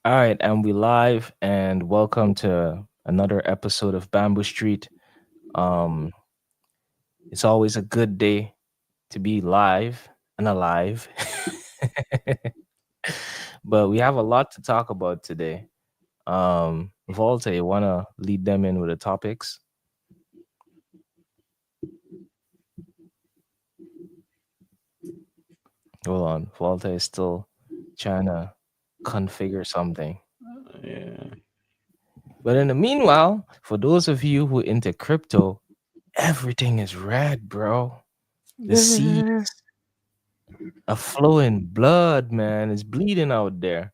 All right, and we live and welcome to another episode of Bamboo Street. Um, it's always a good day to be live and alive. But we have a lot to talk about today. Volta, you wanna lead them in with the topics? Hold on, Volta is still trying to configure something. Yeah. But in the meanwhile, for those of you who into crypto, everything is red, bro. The sea a flowing blood, man. It's bleeding out there.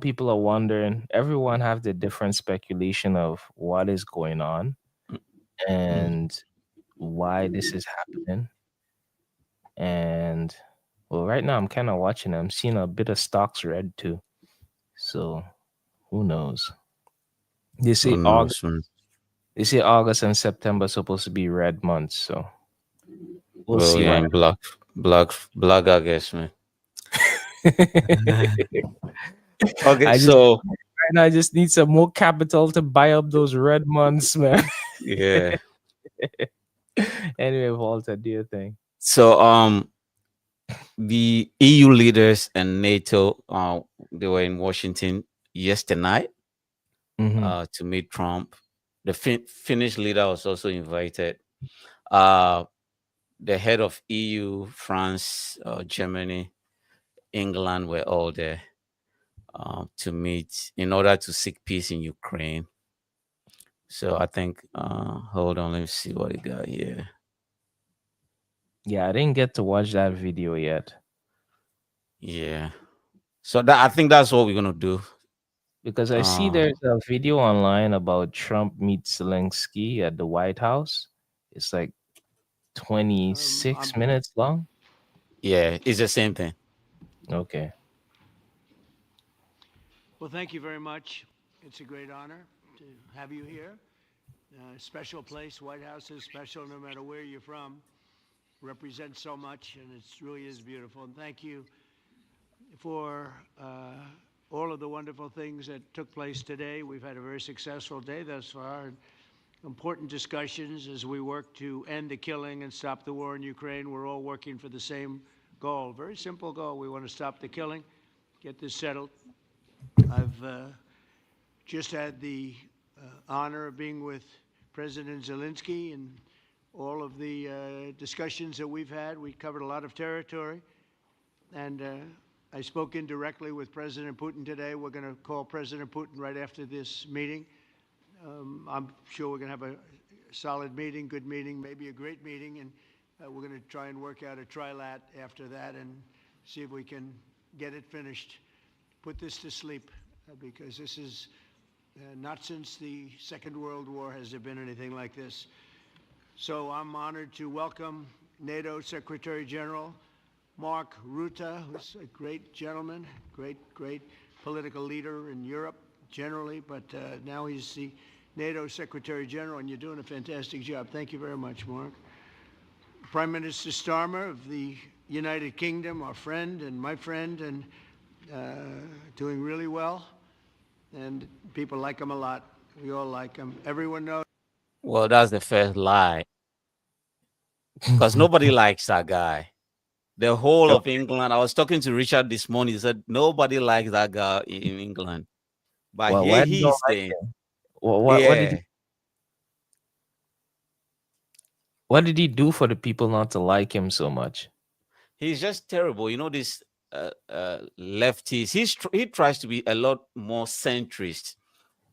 People are wondering, everyone have the different speculation of what is going on Mm. and why this is happening. And well, right now I'm kind of watching. I'm seeing a bit of stocks red too. So who knows? They Who say August. knows, man? They say August and September are supposed to be red months. So we'll Well, see yeah, what in black, I guess, man. happens. Okay, I just so right now I just need some more capital to buy up those red months, man. yeah, Anyway, Walter, do your thing. so the EU leaders and NATO, they were in Washington yesterday night, Mm-hmm. to meet Trump. The Finnish leader was also invited. Uh, the head of EU, France, Germany, England were all there to meet in order to seek peace in Ukraine. So I think, hold on, let me see what he got here. Yeah, I didn't get to watch that video yet Yeah. So that I think that's what we're gonna do. because I see Uh, there's a video online about Trump meets Zelensky at the White House. It's like I'm 26 minutes long. yeah, it's the same thing. Okay. Well, thank you very much. It's a great honor to have you here. Special place. White House is special no matter where you're from. Represents so much, and it really is beautiful. And thank you for all of the wonderful things that took place today. We've had a very successful day thus far. And important discussions as we work to end the killing and stop the war in Ukraine. We're all working for the same goal. Very simple goal. We want to stop the killing, get this settled. I've just had the honor of being with President Zelensky and all of the discussions that we've had. We covered a lot of territory, and I spoke indirectly with President Putin today. We're going to call President Putin right after this meeting. I'm sure we're going to have a solid meeting, good meeting, maybe a great meeting, and we're going to try and work out a trilat after that and see if we can get it finished, put this to sleep, because this is not since the Second World War has there been anything like this. So I'm honored to welcome NATO Secretary General Mark Rutte, who's a great gentleman, great political leader in Europe generally, but now he's the NATO Secretary General, and you're doing a fantastic job. Thank you very much, Mark. Prime Minister Starmer of the United Kingdom, our friend and my friend, and doing really well. And people like him a lot. We all like him. Everyone knows. Well, that's the first lie, because nobody likes that guy. The whole of Okay. England. I was talking to Richard this morning. He said nobody likes that guy in England, but Well, here why do you he don't is like staying. him? Yeah, What did he do for the people not to like him so much? he's just terrible. You know, this lefties. He tries to be a lot more centrist.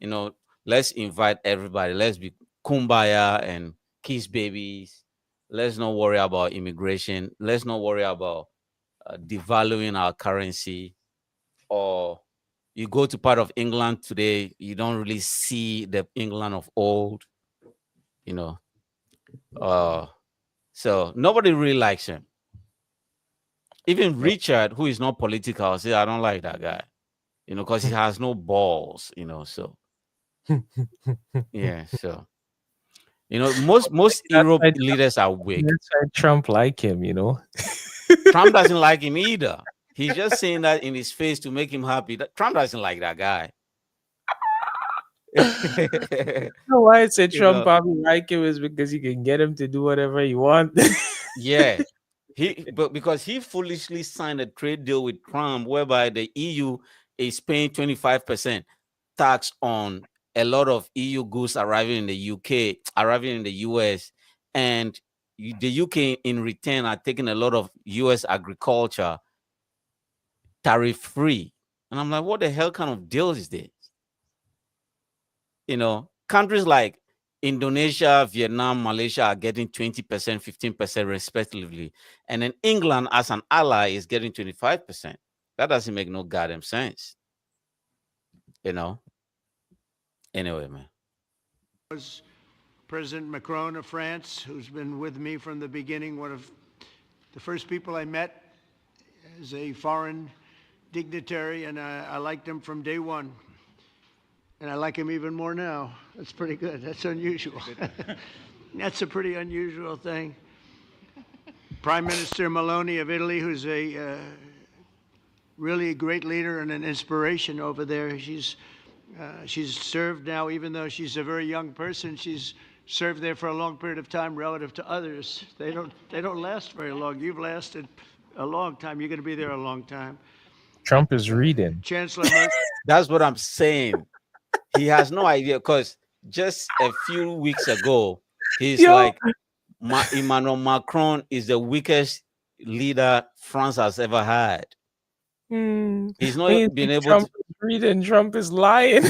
You know, let's invite everybody. Let's be kumbaya and kiss babies. Let's not worry about immigration. Let's not worry about devaluing our currency. Or you go to part of England today, you don't really see the England of old. You know, uh, so nobody really likes him. Even Richard, who is not political, say I don't like that guy. You know, because he has no balls. You know, so yeah, so most That's Europe why leaders are weak. Trump like him. Trump doesn't like him either. He's just saying that in his face to make him happy. Trump doesn't like that guy. know why I said You Trump know, probably like him is because he can get him to do whatever he wants. yeah. But because he foolishly signed a trade deal with Trump whereby the EU is paying 25% tax on a lot of EU goods arriving in the UK, arriving in the US, and the UK in return are taking a lot of US agriculture tariff free. And I'm like, what the hell kind of deal is this? Countries like Indonesia, Vietnam, Malaysia are getting 20%, 15% respectively. And then England, as an ally, is getting 25%. That doesn't make no goddamn sense. Anyway, man. Was President Macron of France, who's been with me from the beginning, one of the first people I met as a foreign dignitary, and I liked him from day one. And I like him even more now. That's pretty good. That's unusual. That's a pretty unusual thing. Prime Minister Meloni of Italy, who's a really a great leader and an inspiration over there. She's served now, even though she's a very young person, she's served there for a long period of time relative to others. They don't last very long. You've lasted a long time. You're going to be there a long time. Trump is reading. Chancellor Merkel. That's what I'm saying. He has no idea because just a few weeks ago, he's like, Emmanuel Macron is the weakest leader France has ever had. He's not been able Trump is reading. Trump is lying.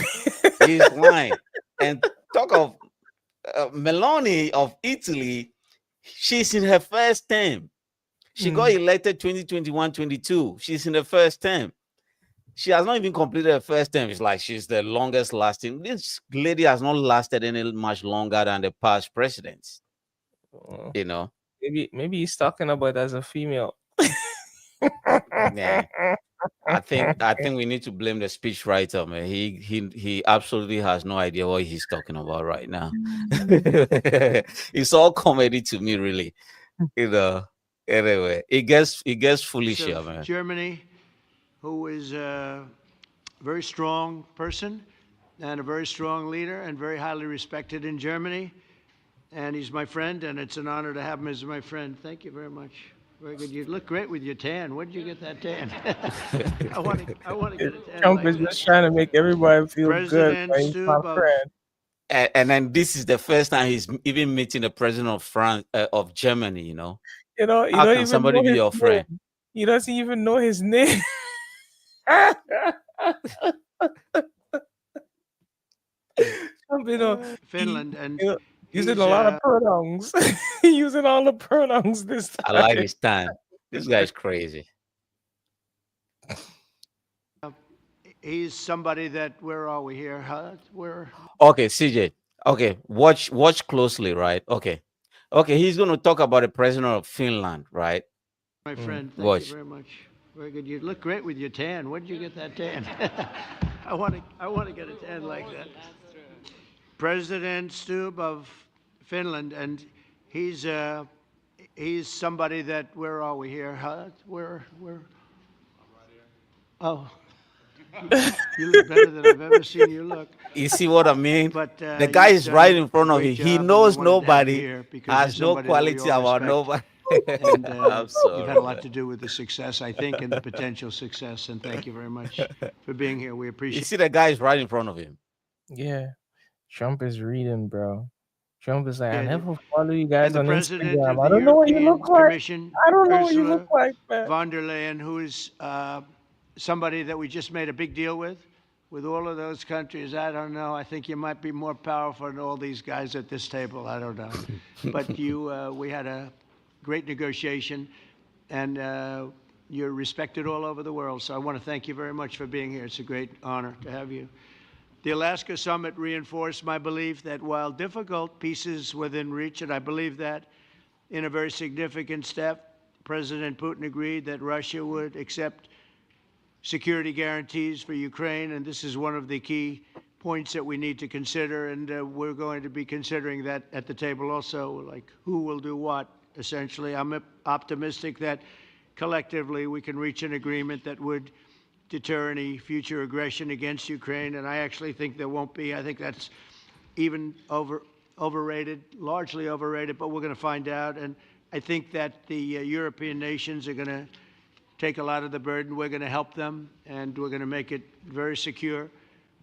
He's lying. And talk of Meloni of Italy, she's in her first term. She got elected 2021-22. She's in the first term. She has not even completed her first term. It's like she's the longest lasting. This lady has not lasted any much longer than the past presidents. Maybe he's talking about as a female. Yeah. I think we need to blame the speechwriter, man. He absolutely has no idea what he's talking about right now. It's all comedy to me, really. Anyway, it gets foolish here, man. Germany, who is a very strong person and a very strong leader and very highly respected in Germany. And he's my friend, and it's an honor to have him as my friend. Thank you very much. Very good. You look great with your tan. Where did you get that tan? I want to get a tan. Trump is just trying to make everybody feel President good. He's my friend. And then this is the first time he's even meeting the president of France, of Germany. You How don't can even somebody be your friend? He doesn't even know his name. Finland and using a lot of pronouns. Using all the pronouns this time. I like his time. This guy's crazy. He's somebody that, where are we here? Okay, CJ. Okay, watch closely, right? Okay, he's going to talk about the president of Finland, right? My friend, thank you very much. Very good. You look great with your tan. Where did you get that tan? I want to get a tan like that. President Stubb of Finland, and he's somebody that, where are we here? Where? I'm right here. Oh. You look better than I've ever seen you look. You see what I mean? But the guy is right in front of you. He knows nobody, has no quality about nobody. And you've had a lot to do with the success, I think, and the potential success. And thank you very much for being here. We appreciate it. You see the guy is right in front of him. Yeah. Trump is reading, bro. Trump is like, I never follow you guys on Instagram. I don't know what you look like. I don't know what you look like, man. Von der Leyen, who is somebody that we just made a big deal with all of those countries. I don't know. I think you might be more powerful than all these guys at this table. I don't know. But we had a great negotiation, and you're respected all over the world. So I want to thank you very much for being here. It's a great honor to have you. The Alaska summit reinforced my belief that while difficult, peace is within reach, and I believe that in a very significant step, President Putin agreed that Russia would accept security guarantees for Ukraine, and this is one of the key points that we need to consider, and we're going to be considering that at the table also, like who will do what, essentially. I'm optimistic that collectively we can reach an agreement that would deter any future aggression against Ukraine. And I actually think there won't be. I think that's even overrated, largely overrated, but we're going to find out. And I think that the European nations are going to take a lot of the burden. We're going to help them, and we're going to make it very secure.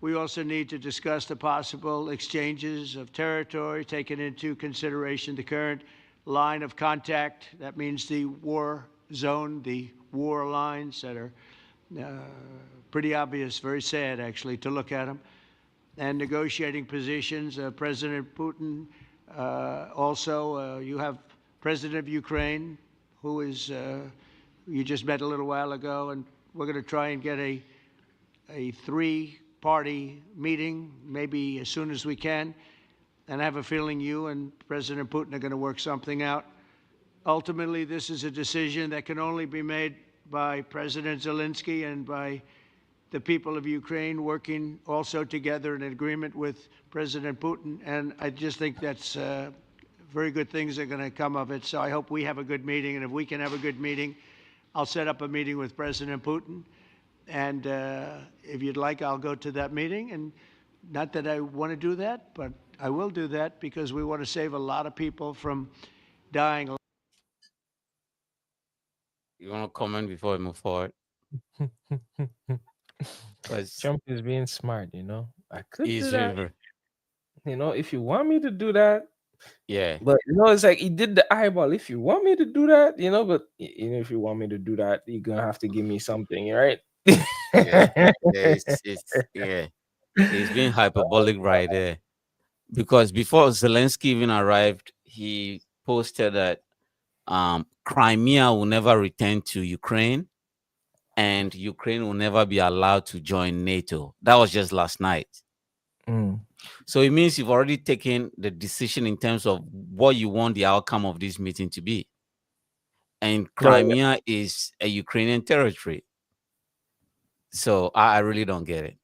We also need to discuss the possible exchanges of territory, taking into consideration the current line of contact. That means the war zone, the war lines that are pretty obvious, very sad, actually, to look at them. And negotiating positions. President Putin, also, you have President of Ukraine, who is, you just met a little while ago, and we're going to try and get a three-party meeting, maybe as soon as we can. And I have a feeling you and President Putin are going to work something out. Ultimately, this is a decision that can only be made by President Zelensky and by the people of Ukraine working also together in agreement with President Putin. And I just think that's very good things are going to come of it. So I hope we have a good meeting. And if we can have a good meeting, I'll set up a meeting with President Putin. And if you'd like, I'll go to that meeting. And not that I want to do that, but I will do that because we want to save a lot of people from dying. You want to comment before we move forward? Trump is being smart, you know. I could do He's that, really, you know, if you want me to do that. yeah. But you know, it's like he did the eyeball. If you want me to do that, you know, but you know, if you want me to do that, you're gonna have to give me something, right? Yeah, yeah. It's being hyperbolic right there. Because before Zelensky even arrived, he posted that Crimea will never return to Ukraine and Ukraine will never be allowed to join NATO. That was just last night. Mm. So it means you've already taken the decision in terms of what you want the outcome of this meeting to be. And Crimea is a Ukrainian territory. So I really don't get it.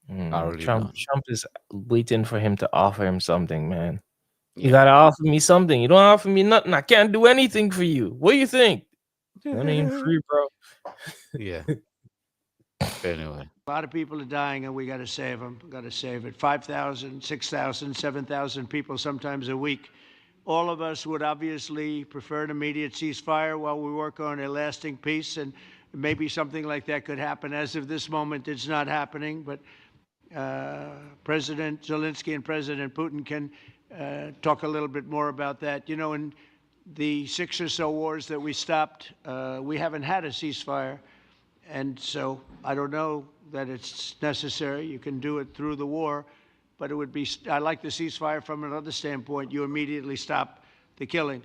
I really Trump don't. is waiting for him to offer him something, man. You Yeah. gotta offer me something. You don't offer me nothing, I can't do anything for you. What do you think? That ain't free, bro. Yeah. Anyway. A lot of people are dying, and we got to save them. Got to save it. 5,000, 6,000, 7,000 people sometimes a week. All of us would obviously prefer an immediate ceasefire while we work on a lasting peace, and maybe something like that could happen. As of this moment, it's not happening, but President Zelensky and President Putin can talk a little bit more about that. You know, in the 6 or so wars that we stopped, we haven't had a ceasefire. And so I don't know that it's necessary. You can do it through the war, but it would be, I like the ceasefire from another standpoint. You immediately stop the killing.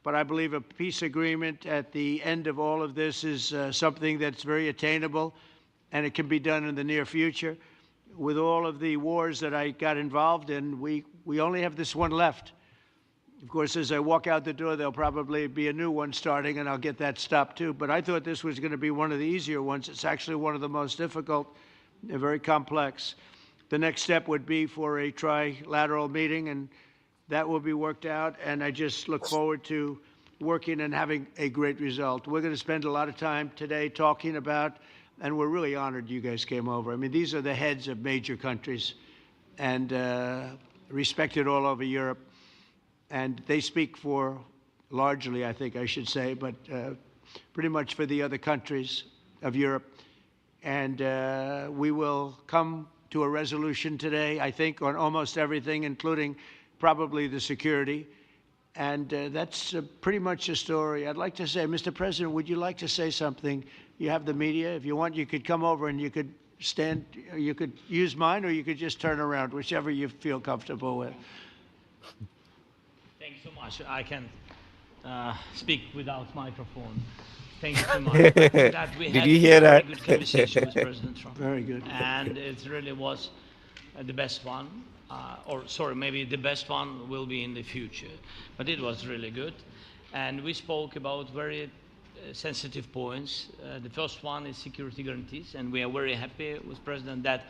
But I believe a peace agreement at the end of all of this is something that's very attainable, and it can be done in the near future. With all of the wars that I got involved in, we only have this one left. Of course, as I walk out the door, there'll probably be a new one starting, and I'll get that stopped too. But I thought this was going to be one of the easier ones. It's actually one of the most difficult and very complex. The next step would be for a trilateral meeting, and that will be worked out. And I just look forward to working and having a great result. We're going to spend a lot of time today talking about, and we're really honored you guys came over. I mean, these are the heads of major countries and respected all over Europe. And they speak for, largely, I think I should say, but pretty much for the other countries of Europe. And we will come to a resolution today, I think, on almost everything, including probably the security. And that's pretty much the story. I'd like to say, Mr. President, would you like to say something? You have the media. If you want, you could come over and you could stand, you could use mine, or you could just turn around, whichever you feel comfortable with. Thank you so much. I can speak without microphone. Thank you so much. That we Did had you hear a very that? good conversation with President Trump. Very good. And it really was the best one. Or sorry, maybe the best one will be in the future. But it was really good. And we spoke about very sensitive points. The first one is security guarantees. And we are very happy with President that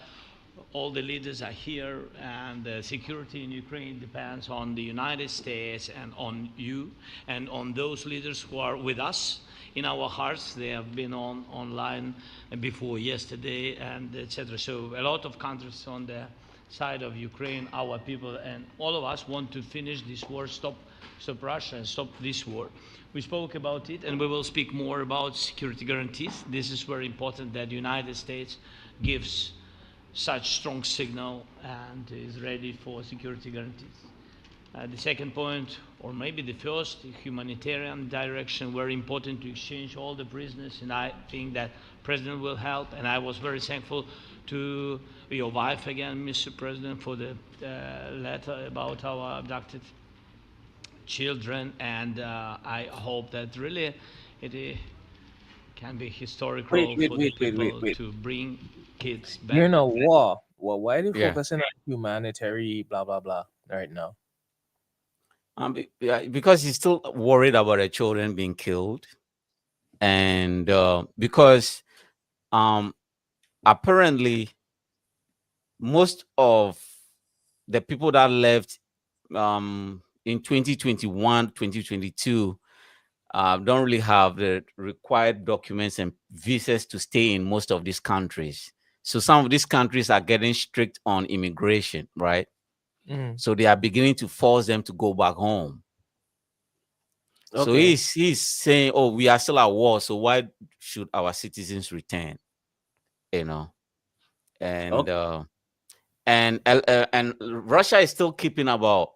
all the leaders are here, and security in Ukraine depends on the United States and on you and on those leaders who are with us in our hearts. They have been online before yesterday and etc. So a lot of countries on the side of Ukraine, our people, and all of us want to finish this war, stop Russia and stop this war. We spoke about it, and we will speak more about security guarantees. This is very important that the United States gives such strong signal and is ready for security guarantees. The second point, or maybe the first, the humanitarian direction, very important to exchange all the prisoners, and I think that President will help. And I was very thankful to your wife again, Mr. President, for the letter about our abducted children, and I hope that really it can be historical for the people Wait. to bring kids You're back. in a war. Well, why are they Yeah. focusing on humanitarian blah blah blah right now? Yeah, because he's still worried about the children being killed, and because um, apparently most of the people that left in 2021, 2022 don't really have the required documents and visas to stay in most of these countries. So some of these countries are getting strict on immigration, right? Mm, So they are beginning to force them to go back home. So okay. he's saying, "Oh, we are still at war, so why should our citizens return?" You know, and Okay. uh, and Russia is still keeping about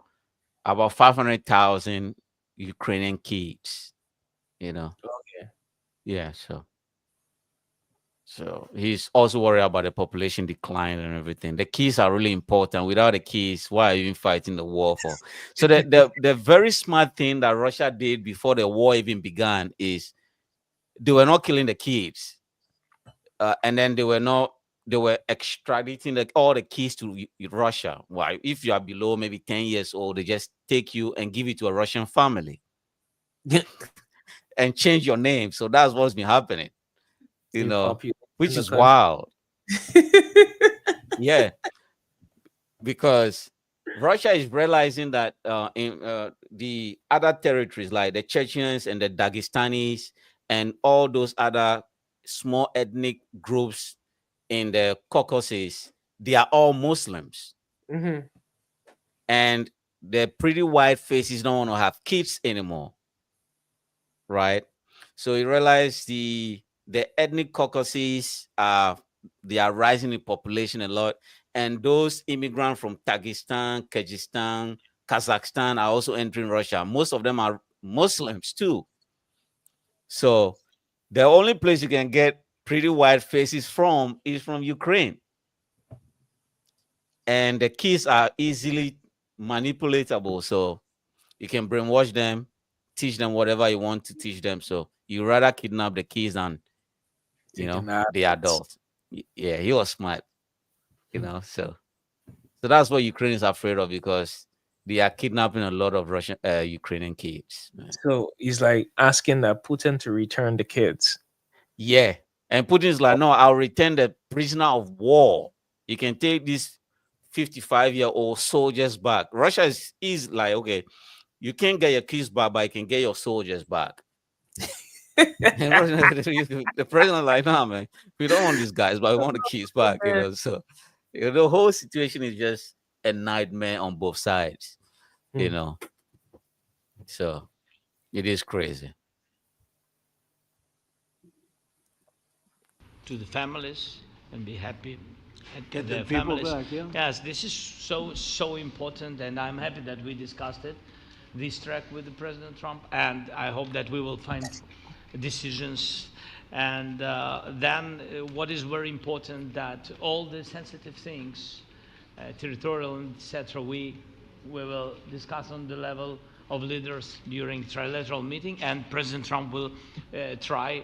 500,000 Ukrainian kids. You know, Okay. yeah. So he's also worried about the population decline and everything. The keys are really important. Without the keys, why are you even fighting the war for? So the very smart thing that Russia did before the war even began is they were not killing the kids, and then they were extraditing all the keys to Russia. Why? If you are below maybe 10 years old, they just take you and give it to a Russian family and change your name. So that's what's been happening, The population in which the is country. wild. Yeah, because Russia is realizing that in the other territories like the Chechens and the Dagestanis and all those other small ethnic groups in the Caucasus, they are all Muslims, Hmm. and the pretty white faces don't want to have kids anymore, right? So he realized the ethnic Caucasus are they are rising in population a lot, and those immigrants from Tajikistan, Kyrgyzstan, Kazakhstan are also entering Russia. Most of them are Muslims too. So the only place you can get pretty white faces from is from Ukraine, and the kids are easily manipulatable. So you can brainwash them, teach them whatever you want to teach them. So you rather kidnap the kids than Taking the assets. adults. Yeah, he was smart. So that's what Ukraine is afraid of because they are kidnapping a lot of Russian Ukrainian kids, man. So he's like asking that Putin to return the kids. Yeah, and Putin's like, no, I'll return the prisoner of war. You can take these 55-year-old soldiers back. Russia is like, okay, you can't get your kids back, but you can get your soldiers back. And the president like, nah, man, we don't want these guys, but we want the kids back. So the whole situation is just a nightmare on both sides. You Hmm. know, so it is crazy. To the families and be happy at Get the their people families. back, yeah. Yes, this is so important, and I'm happy that we discussed it, this track with the President Trump, and I hope that we will find decisions. And then what is very important that all the sensitive things, territorial, etc., we will discuss on the level of leaders during trilateral meeting, and President Trump will try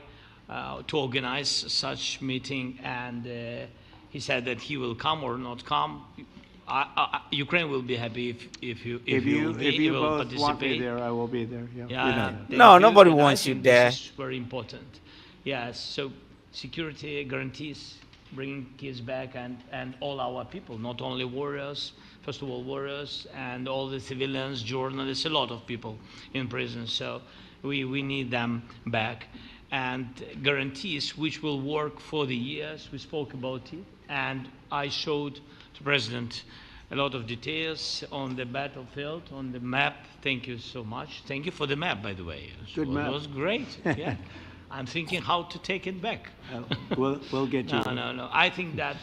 to organize such meeting, and he said that he will come or not come. Ukraine will be happy if you will If you will both want me participate. there, I will be there. Yeah, you know Yeah, that. No, thank you. nobody And I wants you think this there. is very important. Yes, so security guarantees bringing kids back, and all our people, not only warriors, first of all, warriors, and all the civilians, journalists, a lot of people in prison. So we need them back. And guarantees which will work for the years. We spoke about it. And I showed to President a lot of details on the battlefield, on the map. Thank you so much. Thank you for the map, by the way. Good map. It was great. Yeah. I'm thinking how to take it back. We'll get you. No. I think that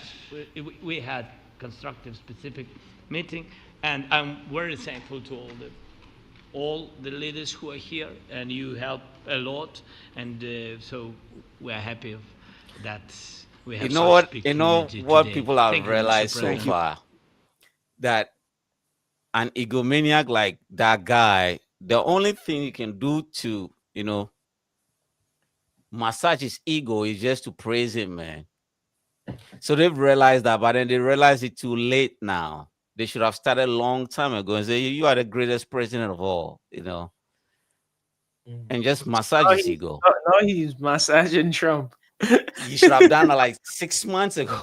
we had constructive, specific meeting, and I'm very thankful to all the leaders who are here, and you help a lot, and so we are happy of that. We have such big community today. People have Thank you, Mr. realized so President. far, that an egomaniac like that guy, the only thing you can do to, massage his ego is just to praise him, man. So they've realized that, but then they realize it too late now. They should have started a long time ago and say, you are the greatest president of all, and just massage his ego. Now he's massaging Trump. You should have done that like 6 months ago.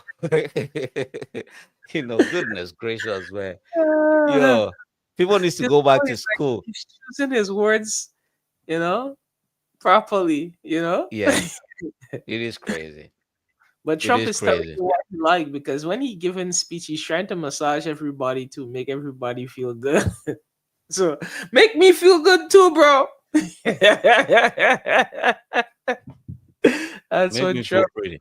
Goodness gracious, man. Yo, people need to go back to school. He's choosing his words, properly, Yes, it is crazy. But Trump is telling crazy. you what he like, because when he giving speech, he's trying to massage everybody to make everybody feel good. So make me feel good too, bro. That's Make what me feel Trump. pretty.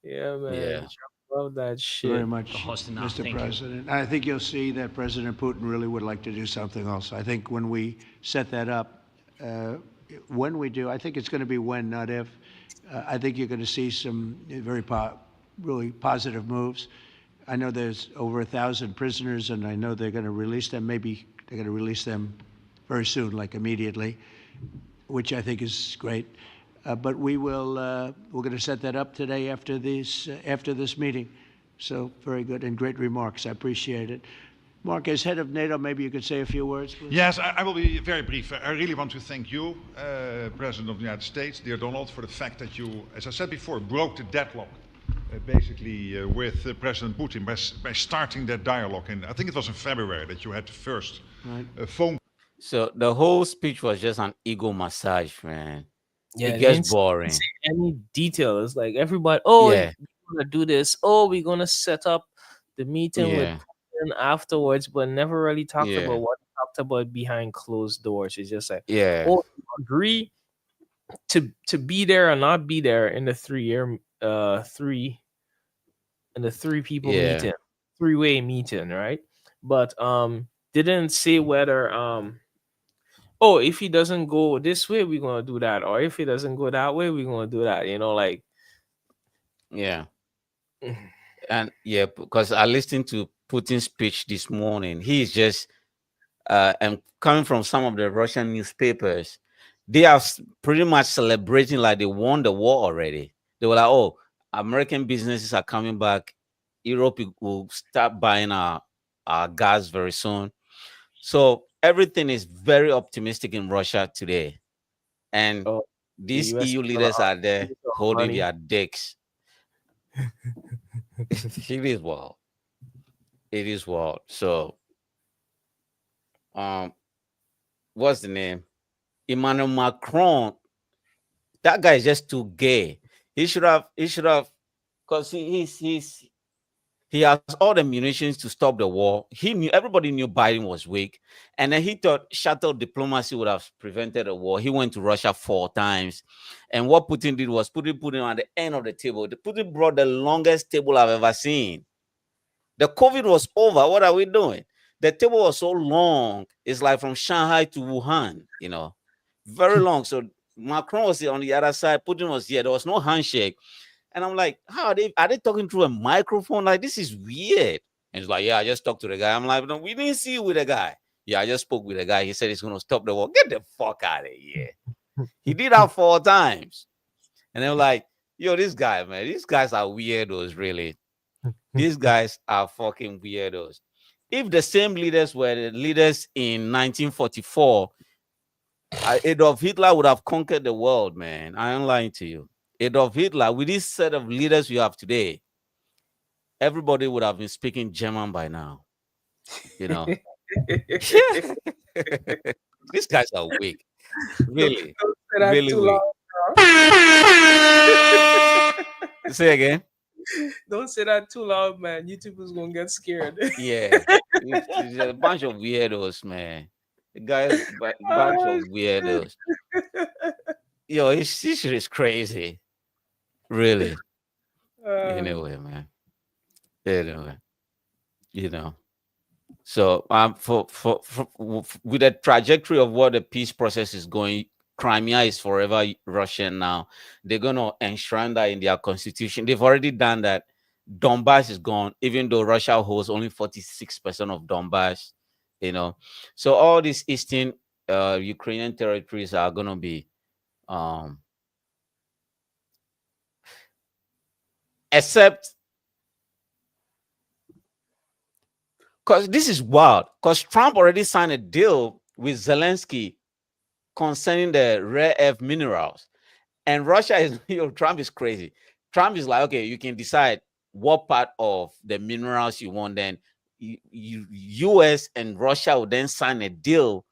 Yeah, man. Yeah. Trump love that shit. Very much, Hosting us. Mr. Thank you. President. I think you'll see that President Putin really would like to do something else. I think when we set that up, when we do, I think it's going to be when, not if. I think you're going to see some really positive moves. I know there's over 1,000 prisoners, and I know they're going to release them. Maybe they're going to release them very soon, like immediately, which I think is great. But we're going to set that up today after this meeting. So very good and great remarks. I appreciate it. Mark, as head of NATO, maybe you could say a few words, please. Yes, I will be very brief. I really want to thank you, President of the United States, dear Donald, for the fact that you, as I said before, broke the deadlock, basically with President Putin by starting that dialogue. And I think it was in February that you had the first phone. So the whole speech was just an ego massage, man. Yeah, it they gets didn't boring. say any details. Like everybody, Yeah. we're gonna do this. Oh, we're gonna set up the meeting with Yeah. Putin afterwards, but never really talked Yeah. about what he talked about behind closed doors. It's just like, Yeah. oh, you agree to be there or not be there in the 3 three people Yeah. meeting, 3-way meeting, right? But didn't say whether oh, if he doesn't go this way, we're gonna do that, or if he doesn't go that way, we're gonna do that. Like Yeah. And yeah, because I listened to Putin's speech this morning. He's just and coming from some of the Russian newspapers, they are pretty much celebrating like they won the war already. They were like, oh, American businesses are coming back. Europe will start buying our gas very soon. So everything is very optimistic in Russia today. And oh, these US EU people leaders are are there optimistic of holding money. their dicks. It is wild. It is wild. So, what's the name? Emmanuel Macron. That guy is just too gay. He should have, because he has all the munitions to stop the war. Everybody knew Biden was weak, and then he thought shuttle diplomacy would have prevented the war. He went to Russia 4 times, and what Putin did was put him at the end of the table. Putin brought the longest table I've ever seen. The COVID was over. What are we doing? The table was so long. It's like from Shanghai to Wuhan. Very long. So Macron was on the other side. Putin was here. There was no handshake. And I'm like, how are they talking through a microphone? Like, this is weird. And he's like, yeah, I just talked to the guy. I'm like, no, we didn't see you with the guy. Yeah, I just spoke with the guy. He said he's going to stop the war. Get the fuck out of here. He did that 4 times. And they're like, yo, this guy, man, these guys are weirdos, really. These guys are fucking weirdos. If the same leaders were the leaders in 1944, Adolf Hitler would have conquered the world, man. I ain't lying to you. Adolf Hitler, with this set of leaders you have today, everybody would have been speaking German by now. You know, these guys are weak. Really, Don't say that really too weak. loud, Say again. Don't say that too loud, man. YouTube is gonna get scared. Yeah, it's a bunch of weirdos, man. The guys, bunch Oh, of weirdos. Yo, this shit is crazy. Really. um, Anyway, man. Anyway, you know. So with the trajectory of what the peace process is going, Crimea is forever Russian now. They're gonna enshrine that in their constitution. They've already done that. Donbass is gone, even though Russia holds only 46% of Donbass. You know, so all these eastern Ukrainian territories are gonna be except because this is wild. Because Trump already signed a deal with Zelensky concerning the rare earth minerals. And Russia is, Trump is crazy. Trump is like, okay, you can decide what part of the minerals you want. Then US and Russia will then sign a deal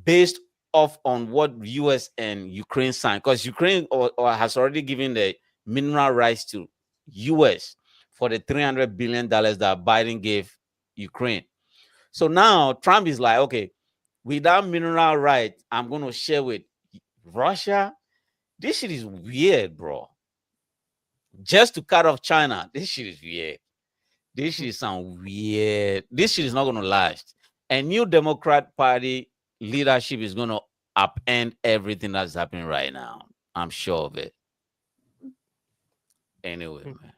based off on what US and Ukraine signed. Because Ukraine or has already given the mineral rights to US for the $300 billion that Biden gave Ukraine. So now Trump is like, okay, with that mineral right, I'm going to share with Russia. This shit is weird, bro. Just to cut off China, this shit is weird. This shit sound weird. This shit is not going to last. And new Democrat Party leadership is going to upend everything that's happening right now. I'm sure of it. Anyway, man.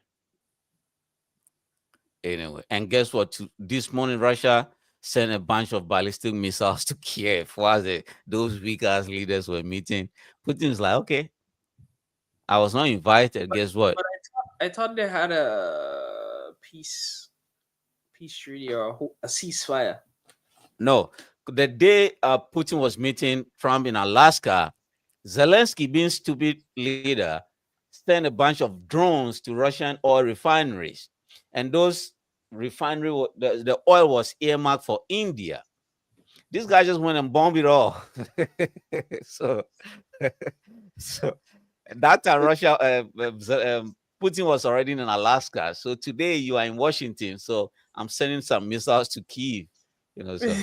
Anyway, and guess what? This morning, Russia sent a bunch of ballistic missiles to Kyiv. While those weak ass leaders were meeting, Putin's like, okay, I was not invited. Guess what? But I thought they had a peace treaty or a ceasefire. No, the day Putin was meeting Trump in Alaska, Zelensky, being stupid leader, sent a bunch of drones to Russian oil refineries, and those refinery the oil was earmarked for India. This guy just went and bombed it all. so that time Russia, Putin was already in Alaska. So today you are in Washington. So I'm sending some missiles to Kyiv. You know, so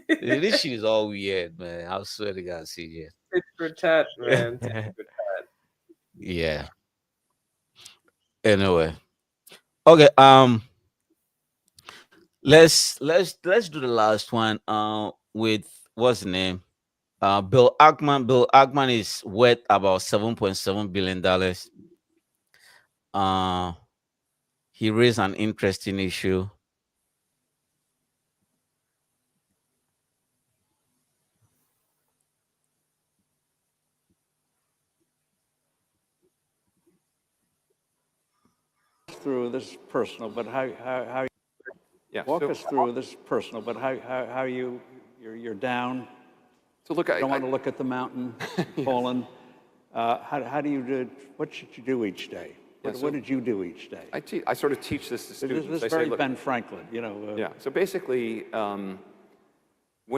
this shit is all weird, man. I swear to God, CJ. Tit for tat, man. Tit for tat. Yeah. Anyway. Okay. Let's do the last one. With what's the name? Bill Ackman. Bill Ackman is worth about $7.7 billion. He raised an interesting issue. Through this is personal, but how Yeah. walk us through this is personal, but how you're down. So look, Don't want to look at the mountain, Poland. How do you do? What should you do each day? What did you do each day? I sort of teach this to students. This I is say, very look, Ben Franklin, you know. yeah. So basically, when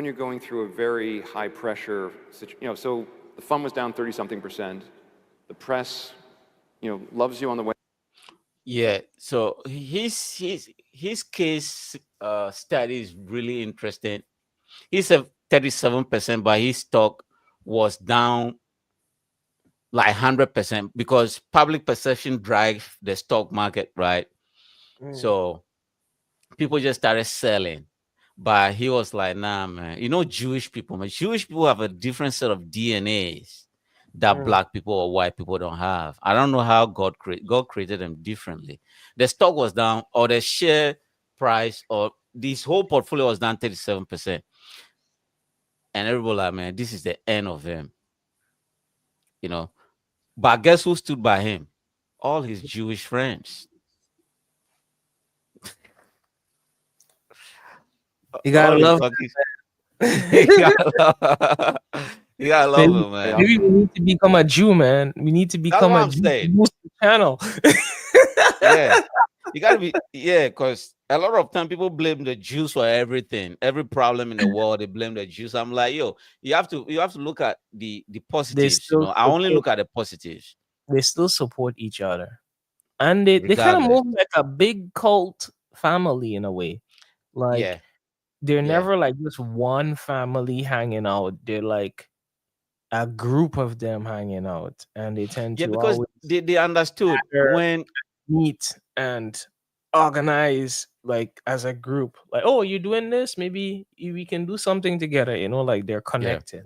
you're going through a very high pressure, so the fund was down 30-something%. The press, loves you on the way. Yeah. So his case study is really interesting. He said 37%, but his stock was down like 100% because public perception drives the stock market, right? So people just started selling. But he was like, nah, man. Jewish people, man. Jewish people have a different set of DNAs that black people or white people don't have. I don't know how God created them differently. The stock was down, or the share price, or this whole portfolio was down 37%. And everybody like, man, this is the end of him. But guess who stood by him? All his Jewish friends. You gotta love You gotta love him, man. Maybe we need to become a Jew, man. We need to become what a I'm Jew saying. to boost the channel. Yeah. You gotta be, yeah, because a lot of time people blame the Jews for everything, every problem in the world. They blame the Jews. I'm like, yo, you have to look at the They positives. still I only support look at the positives, each other. And they kind of regardless. move like a big cult family in a way. Yeah, Like they're yeah, never like just one family hanging out. They're like a group of them hanging out, and they tend yeah, to because always they understood gather, when, meet, and organize like as a group. Like, oh, you're doing this, maybe we can do something together. Like they're yeah. connected.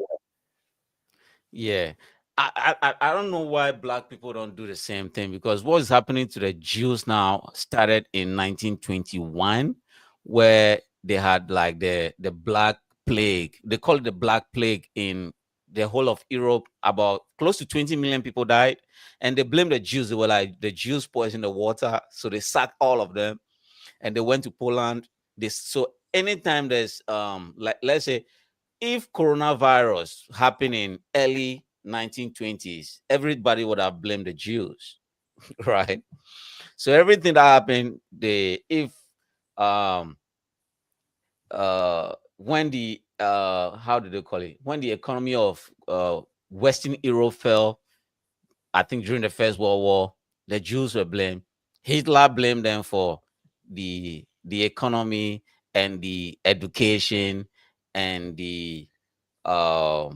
Yeah. I don't know why black people don't do the same thing, because what is happening to the Jews now started in 1921, where they had like the black plague. They call it the black plague in the whole of Europe. About close to 20 million people died, and they blamed the Jews. They were like, the Jews poisoned the water, so they sacked all of them, and they went to Poland. So anytime there's like, let's say, if coronavirus happened in early 1920s, everybody would have blamed the Jews, right? So everything that happened, if um when the how do they call it, when the economy of Western Europe fell, I think during the First World War, the Jews were blamed. Hitler blamed them for the economy and the education and uh,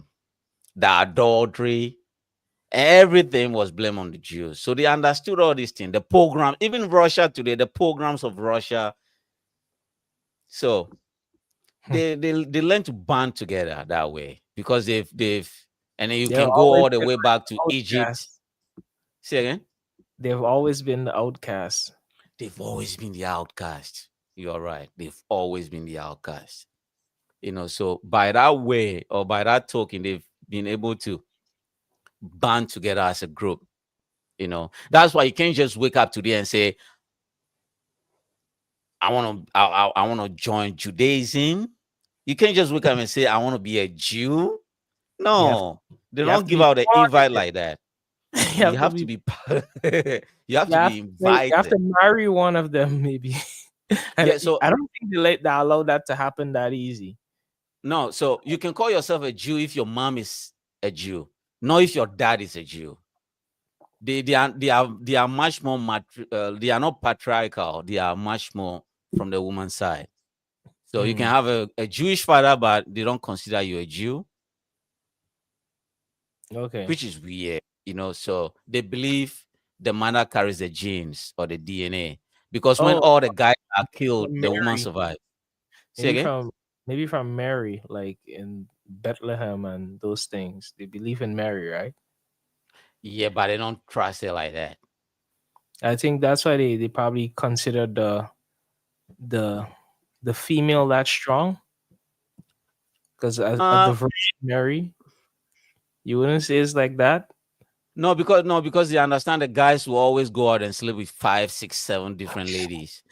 the adultery. Everything was blamed on the Jews. So they understood all these things. The program, even Russia today, the programs of Russia. So they learn to band together that way, because they've and then you They've can go always all the been way back to Egypt. outcasts. Say again. They've always been the outcasts. They've always been the outcast. You're right. They've always been the outcast. So by that way, or by that token, they've been able to band together as a group. That's why you can't just wake up today and say, I want to join Judaism. You can't just wake up and say, I want to be a Jew. You have No, they you have don't to give be out the part of invite it. like that. You You have to have to be be you have you to have be you have invited. to marry one of them maybe. And Yeah, so I don't think they allow that to happen that easy. no, so you can call yourself a Jew if your mom is a Jew, not if your dad is a Jew. They are much more they are not patriarchal. They are much more from the woman's side. So you can Mm, have a Jewish father, but they don't consider you a Jew, okay. which is weird. So they believe the mother carries the genes or the DNA, because when Oh, all the guys are killed, from the woman Mary. survives. Say Maybe again? from Mary, like in Bethlehem and those things. They believe in Mary, right? Yeah, but they don't trust it like that. I think that's why they probably consider the the female that strong, because of the Uh Virgin Mary. You wouldn't say it's like that. no, because they understand the guys will always go out and sleep with 5, 6, 7 different ladies.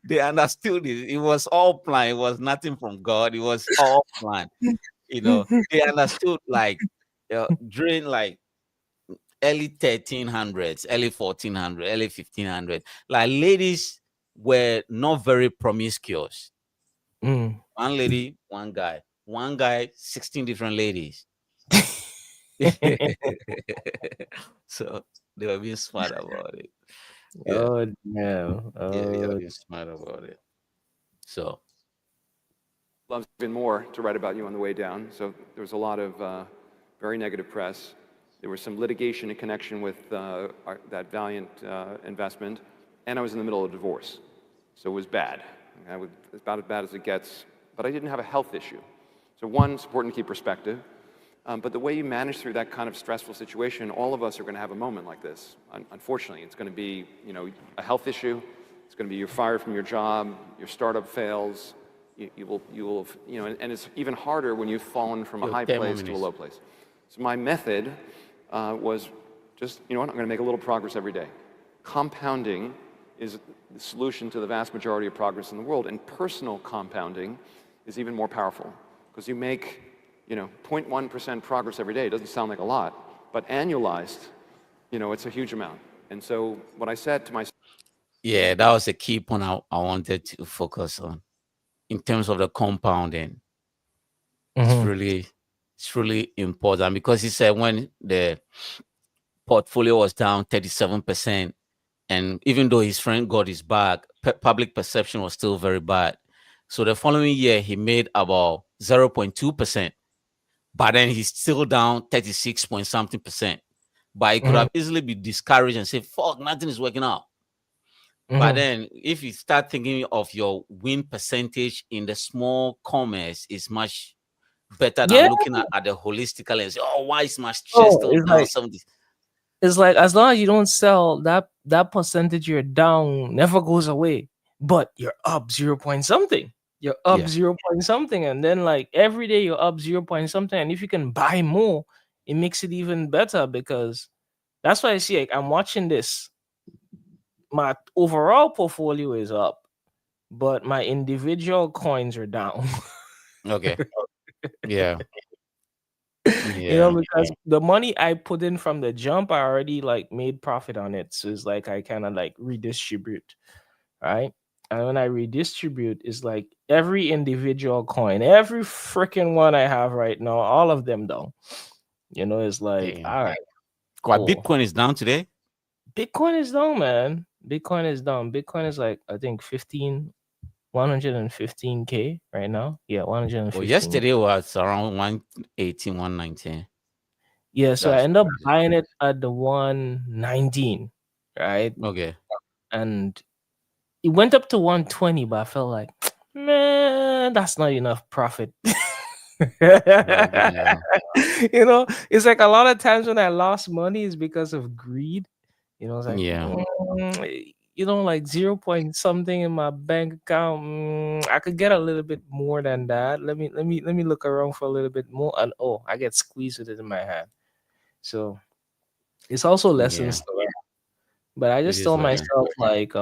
They understood it. It was all planned. It was nothing from God. It was all planned. They understood, like, during like early 1300s, early 1400s, early 1500s, like, ladies were not very promiscuous. Mm. One lady, one guy, 16 different ladies. So they were being smart about it. Yeah, Oh no. yeah, they are Oh, being smart about it. So Loves even more to write about you on the way down. So there was a lot of very negative press. There was some litigation in connection with that Valiant investment, and I was in the middle of a divorce. So it was bad. About as bad as it gets, but I didn't have a health issue. So one, it's important to keep perspective. But the way you manage through that kind of stressful situation, all of us are going to have a moment like this. Unfortunately, it's going to be, a health issue. It's going to be you're fired from your job, your startup fails. You will, and it's even harder when you've fallen from a high 10 more place to a minutes. low place. So my method was just, I'm going to make a little progress every day. Compounding is the solution to the vast majority of progress in the world, and personal compounding is even more powerful, because you make 0.1% progress every day. It doesn't sound like a lot, but annualized, it's a huge amount. And so what I said to myself, Yeah, that was a key point I wanted to focus on in terms of the compounding. Mhm. It's really important because he said when the portfolio was down 37%, and even though his friend got his back, public perception was still very bad. So the following year, he made about 0.2%, but then he's still down 36 point something percent. But he could Mhm. have easily been discouraged and say, fuck, nothing is working out. But Mhm. then if you start thinking of your win percentage in the small commerce, is much better than Yeah. looking at the holistically and say, oh, why is my share Oh, still down 70? it's like as long as you don't sell that percentage you're down never goes away, but you're up 0 point something. You're up Yeah. 0 point something, and then like every day you're up 0 point something. And if you can buy more, it makes it even better because that's why I see like I'm watching this. My overall portfolio is up, but my individual coins are down. Okay. Yeah. You know, Yeah. because the money I put in from the jump, I already like made profit on it. So it's like I kind of like redistribute, right? And when I redistribute, it's like every individual coin, every freaking one I have right now, all of them though, you know, it's like, Damn. all right, What cool. Bitcoin is down today? Bitcoin is down, man. Bitcoin is down. Bitcoin is like, I think 115K right now. Yeah, Well, 115. yesterday was around 118, 119. Yeah, so I That's end up crazy. buying it at the 119, right? Okay. And it went up to 120, but I felt like, man, that's not enough profit. Well, yeah. You know, it's like a lot of times when I lost money is because of greed. You know, it's like, Yeah. you know, like 0 point something in my bank account. I could get a little bit more than that. Let me look around for a little bit more. And oh, I get squeezed with it in my hand. So it's also Yeah. lessons to learn. But I It just is told what it is. myself like,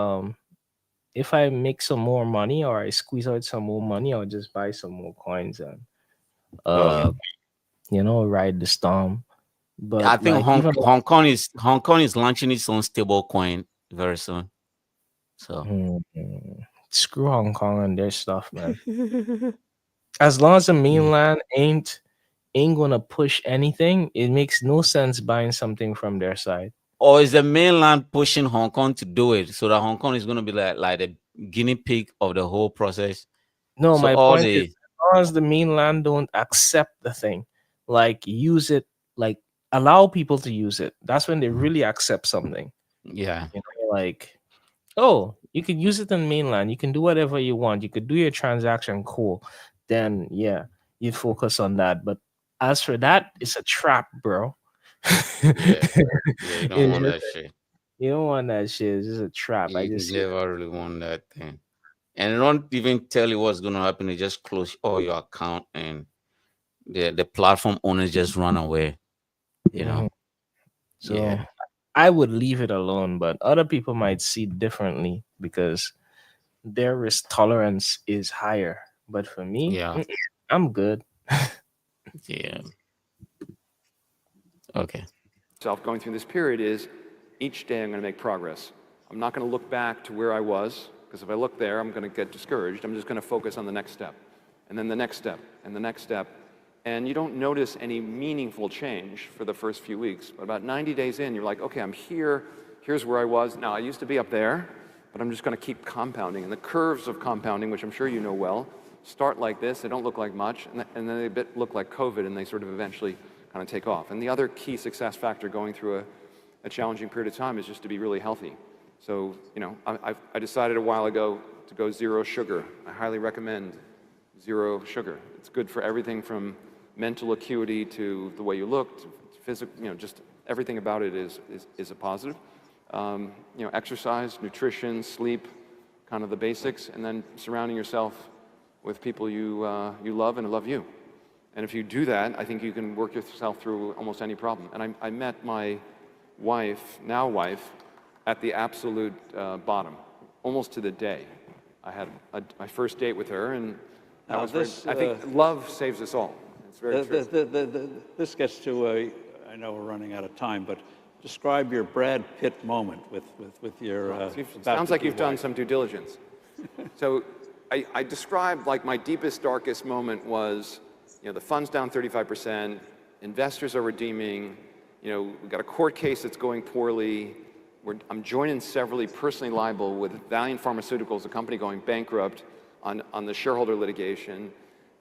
if I make some more money or I squeeze out some more money, I'll just buy some more coins and Okay. uh you know, ride the storm. I But think like even Hong Kong is launching its own stable coin very soon. So screw Hong Kong and their stuff, man. As long as the yeah. mainland ain't gonna push anything, it makes no sense buying something from their side. Or is the mainland pushing Hong Kong to do it so that Hong Kong is going to be like the guinea pig of the whole process? No, So my all point is the as long as the mainland don't accept the thing, like use it, like allow people to use it, that's when they really accept something. yeah. You know, like, oh, you can use it in mainland, you can do whatever you want, you could do your transaction, cool. Then yeah, you focus on that. But as for that, it's a trap, bro. Yeah. Yeah, you don't It's want just, that shit. you don't want that shit. It's just a trap. I You just see it. never really want that thing. And they don't even tell you what's going to happen. They just close all your account and the platform owners just run away, you know? Mhm. So Yeah. I would leave it alone, but other people might see differently because their risk tolerance is higher. But for me, Yeah. I'm good. Yeah. Okay. going through this period is each day I'm going to make progress. I'm not going to look back to where I was, because if I look there, I'm going to get discouraged. I'm just going to focus on the next step, and then the next step, and the next step. And you don't notice any meaningful change for the first few weeks. But about 90 days in, you're like, okay, I'm here. Here's where I was. Now, I used to be up there, but I'm just going to keep compounding. And the curves of compounding, which I'm sure you know well, start like this. They don't look like much, and then they look like COVID, and they sort of eventually kind of take off. And the other key success factor going through a challenging period of time is just to be really healthy. So, you know, I decided a while ago to go zero sugar. I highly recommend zero sugar. It's good for everything from mental acuity to the way you look, to physical, you know, just everything about it is a positive. You know, exercise, nutrition, sleep, kind of the basics, and then surrounding yourself with people you love and love you. And if you do that, I think you can work yourself through almost any problem. And I met my wife, now wife, at the absolute bottom, almost to the day. I had my first date with her, and that was this, I think love saves us all. It's very true. This gets to, I know we're running out of time, but describe your Brad Pitt moment with your. Sounds like you've done some due diligence. So I described like my deepest, darkest moment was, the fund's down 35%, investors are redeeming, we've got a court case that's going poorly. I'm joined and severally personally liable with Valiant Pharmaceuticals, a company going bankrupt on the shareholder litigation.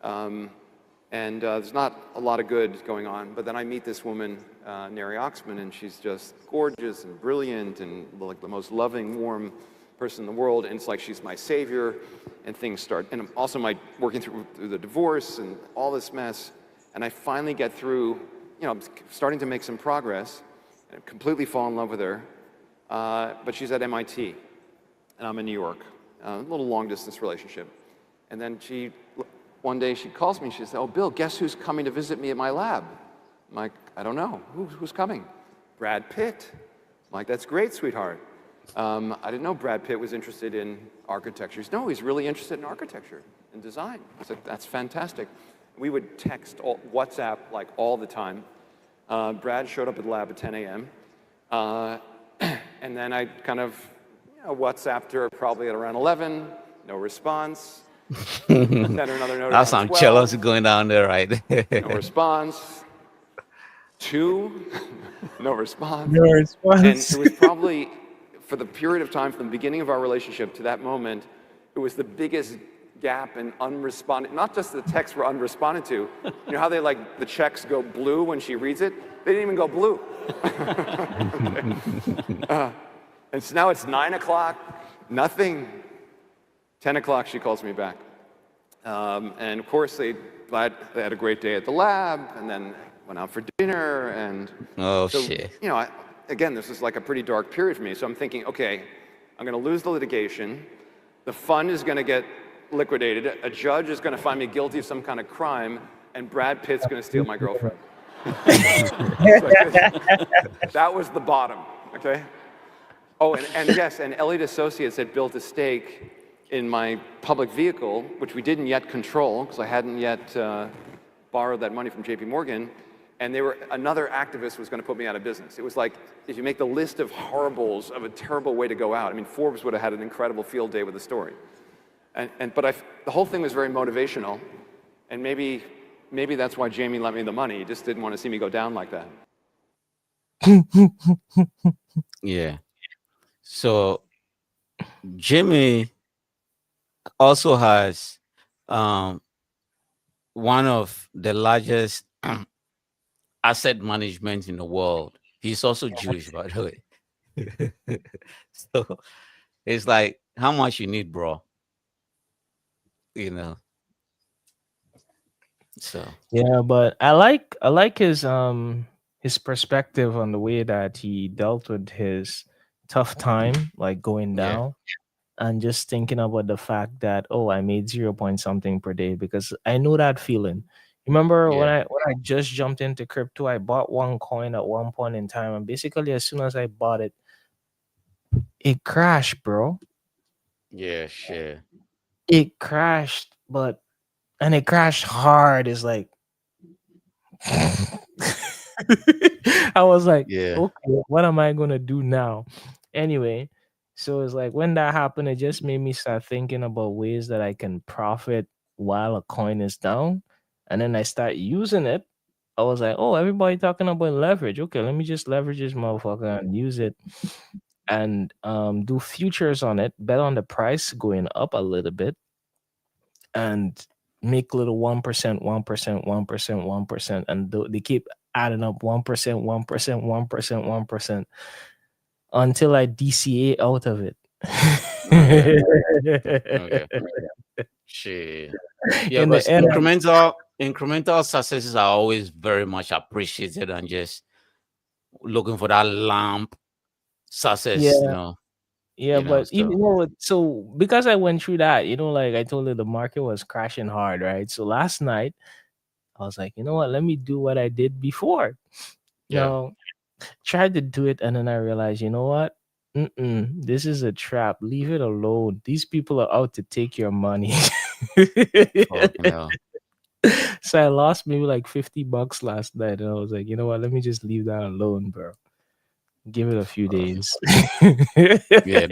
And there's not a lot of good going on. But then I meet this woman, Neri Oxman, and she's just gorgeous and brilliant and like the most loving, warm person in the world. And it's like she's my savior, and things start. And also working through the divorce and all this mess. And I finally get through, I'm starting to make some progress. And I completely fall in love with her. But she's at MIT, and I'm in New York. A little long-distance relationship. And then one day she calls me, she says, "Oh, Bill, guess who's coming to visit me at my lab?" I'm like, "I don't know. Who's coming?" "Brad Pitt." I'm like, "That's great, sweetheart." I didn't know Brad Pitt was interested in architecture. No, he's really interested in architecture and design. I said, "That's fantastic." We would text, WhatsApp, like all the time. Brad showed up at the lab at 10 a.m. And then I kind of WhatsApped her probably at around 11, no response. Sent her another note. That's some jealousy going down there, right? No response. 2, no response. No response. And it was probably, for the period of time from the beginning of our relationship to that moment, it was the biggest gap in unresponded, not just the texts were unresponded to. You know how they the checks go blue when she reads it? They didn't even go blue. And so now it's 9 o'clock, nothing. 10 o'clock, she calls me back. And of course, they had a great day at the lab, and then went out for dinner, and shit. Again, this is like a pretty dark period for me. So I'm thinking, okay, I'm going to lose the litigation. The fund is going to get liquidated. A judge is going to find me guilty of some kind of crime, and Brad Pitt's going to steal my girlfriend. That was the bottom, okay? Oh, and yes, and Elliott Associates had built a stake in my public vehicle, which we didn't yet control because I hadn't yet borrowed that money from JP Morgan, and another activist was going to put me out of business. It was like, if you make the list of horribles of a terrible way to go out, I mean, Forbes would have had an incredible field day with the story. But the whole thing was very motivational, and maybe that's why Jamie lent me the money. He just didn't want to see me go down like that. Yeah. So Jamie also has one of the largest asset management in the world. He's also Jewish, by the way. So it's like, how much you need, bro? So yeah, but I like his perspective on the way that he dealt with his tough time, like going down, and just thinking about the fact that, oh, I made 0 point something per day, because I know that feeling. Remember when I just jumped into crypto, I bought one coin at one point in time, and basically as soon as I bought it, it crashed, bro. Yeah, sure. It crashed, and it crashed hard. It's like I was like, okay, what am I gonna do now? Anyway, so it's like when that happened, it just made me start thinking about ways that I can profit while a coin is down. And then I start using it. I was like, oh, everybody talking about leverage. Okay, let me just leverage this motherfucker and use it and do futures on it, bet on the price going up a little bit, and make little 1%, 1%, 1%, 1%, and they keep adding up 1%, 1%, 1%, 1%, until I DCA out of it. Okay. Shit. Yeah, but incremental successes are always very much appreciated, and just looking for that lamp success, Yeah, but even so, because I went through that, like I told you, the market was crashing hard, right? So last night I was like, you know what? Let me do what I did before. Now, tried to do it, and then I realized, you know what? This is a trap. Leave it alone. These people are out to take your money. So I lost maybe like $50 last night, and I was like, you know what? Let me just leave that alone, bro. Give it a few days. Yeah,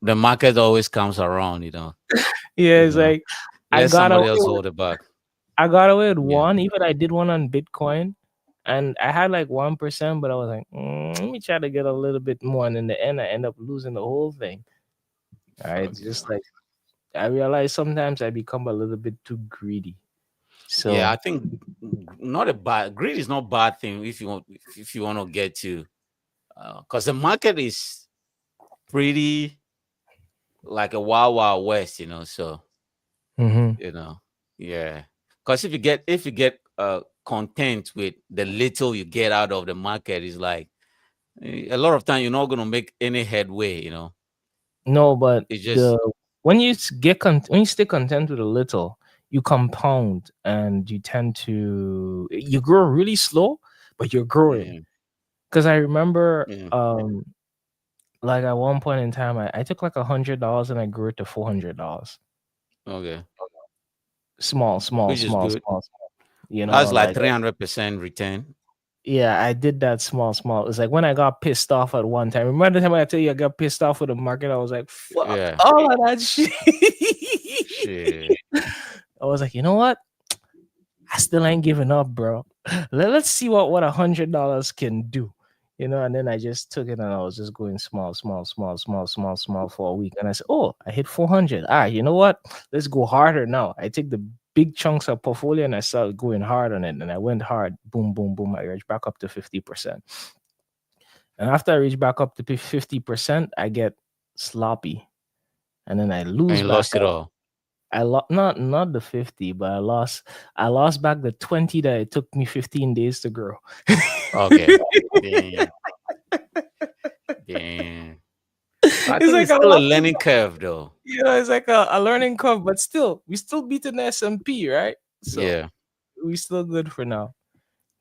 the market always comes around, Yeah, it's like I Let got somebody away else with, hold it back. I got away with Yeah. one. Even I did one on Bitcoin, and I had like 1%, but I was like, let me try to get a little bit more, and in the end, I end up losing the whole thing. All right, Okay. just like I realize sometimes I become a little bit too greedy. Yeah, I So think not a bad greed is not bad thing if you want to get to, because the market is pretty like a wild west, so mhm. you know yeah, because if you get content with the little you get out of the market, is like a lot of time you're not going to make any headway. No, but It's the just when you when you stay content with a little, you compound and you tend to you grow really slow, but you're growing. yeah, Because I remember, yeah. like at one point in time, I took like $100 and I grew it to $400. Okay, Small, small, which is small, good. small, small. You know, That's like like 300% return. yeah, I did that small, small. It's like when I got pissed off at one time. Remember the time I tell you I got pissed off with the market? I was like, fuck Yeah, all of that shit. shit. I was like, you know what? I still ain't giving up, bro. Let's see what $100 can do. You know, and then I just took it and I was just going small, small, small, small, small, small for a week. And I said, oh, I hit 400. Ah, you know what? Let's go harder now. I take the big chunks of portfolio and I started going hard on it. And I went hard. Boom, boom, boom. I reached back up to 50%. And after I reach back up to 50%, I get sloppy. And then I And lose you back lost it up. all. I lost not the 50, but I lost back the 20 that it took me 15 days to grow. Okay. Damn. Damn. I It's think like it's I still a lost learning curve, though. it's like a learning curve, but still, we still beating the S&P, right? So Yeah. we still good for now.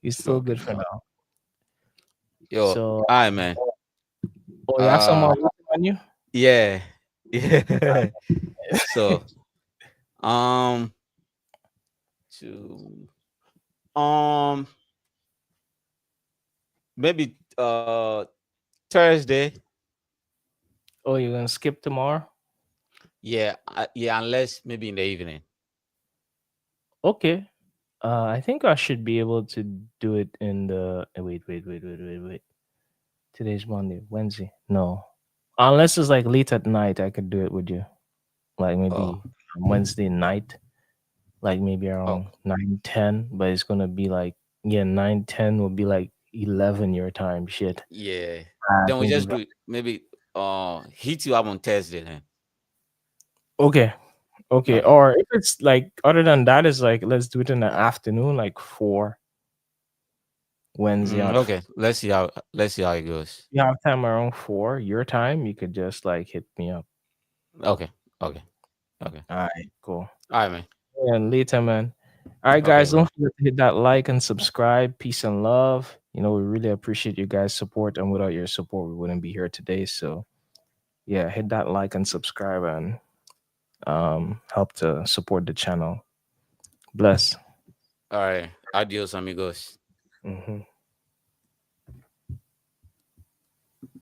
We still Okay. good for now. Yo, all So right, man. oh, you have some more Uh, on you? yeah. Yeah. So, um, to maybe Thursday. Oh, you're gonna skip tomorrow? Yeah, yeah, unless maybe in the evening. Okay. I think I should be able to do it in the wait. Today's Monday, Wednesday. No. Unless it's like late at night, I could do it with you. Like Oh, maybe Wednesday night, like maybe oh, around 9:10. But it's gonna be like, yeah, 9:10 will be like 11 your time. Shit. yeah. I Then we think just do it. Maybe hit you up on Thursday then. okay. Okay. Okay. Or if it's like other than that, is like let's do it in the afternoon, like 4 Wednesday on Okay. Let's see how it goes. you have time around 4 your time, you could just like hit me up. Okay. Okay. Okay. All right, cool. All right, man. Yeah, later, man. All right, Okay, guys, bro. don't forget to hit that like and subscribe. Peace and love. You know, we really appreciate you guys' support, and without your support, we wouldn't be here today. So, yeah, hit that like and subscribe and help to support the channel. Bless. All right. Adios, amigos. Mhm.